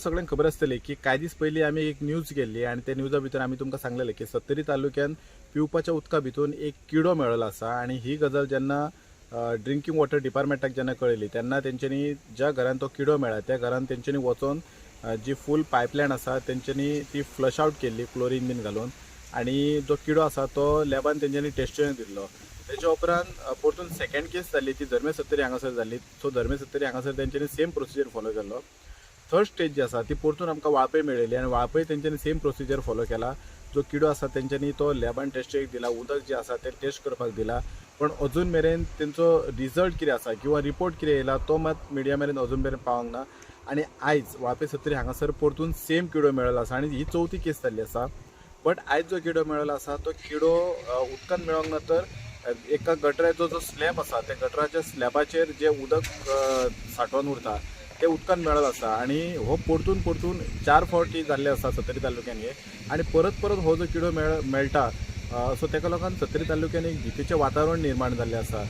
सगळ्यांक खबर आसतली की कांय दीस पयलीं आमी एक न्यूज केल्ली आणि त्या न्यूजा भितर आमी तुमकां सांगलेलें की सत्तरी तालुक्यात पिवपाच्या उदका भितून एक किडो मेळ्ळो आसा आणि ही गजाल जेन्ना ड्रिंकींग वॉटर डिपार्टमेंटाक जेन्ना कळयली तेन्ना तेंच्यांनी ज्या घरान तो किडो मेळ्ळा त्या घरान तेंच्यांनी वचोन जी फूल पायपलायन आसा तेंच्यांनी ती फ्लश आउट केल्ली क्लोरीन बीन घालून आणि जो किडो आसा तो लॅबान तेंच्यांनी टेस्टींग दिल्लो. तेच्या उपरांत परतून सेकंड केस जाल्ली ती धर्मेश सत्तरी हांगासर जाल्ली. सो धर्मेश सत्तरी हांगासर तेंच्यांनी सेम प्रोसिजर फॉलो केलो. थर्ड स्टेज जी आसा ती परतून आमकां वाळपय मेळयली आणि वाळपय तेंच्यांनी सेम प्रोसिजर फॉलो केला. जो किडो आसा तेंच्यांनी तो लॅबान टेस्टीक दिला, उदक जे आसा ते टेस्ट करपाक दिला, पण अजून मेरेन तेंचो रिजल्ट कितें आसा किंवा रिपोर्ट कितें येयला तो मात मिडिया मेरेन अजून मेरेन पावंक ना. आणि आयज वाळपय सत्तरी हांगासर परतून सेम किडो मेळ्ळो आसा आणि ही चवथी केस जाल्ली आसा. बट आयज जो किडो मेळ्ळो आसा तो किडो उदकान मेळोंक ना तर एका गटराचो जो स्लॅब आसा त्या गटराच्या स्लॅबाचेर जे उदक साठोवन उरता ते उदकान मेळत आसा आणि हो परतून 4 फावटी जाल्ले आसा सत्तरी तालुक्यान हे आणि परत हो जो किडो मेळटा सो तेका लागून सत्तरी तालुक्यान एक भितीचें वातावरण निर्माण जाल्लें आसा.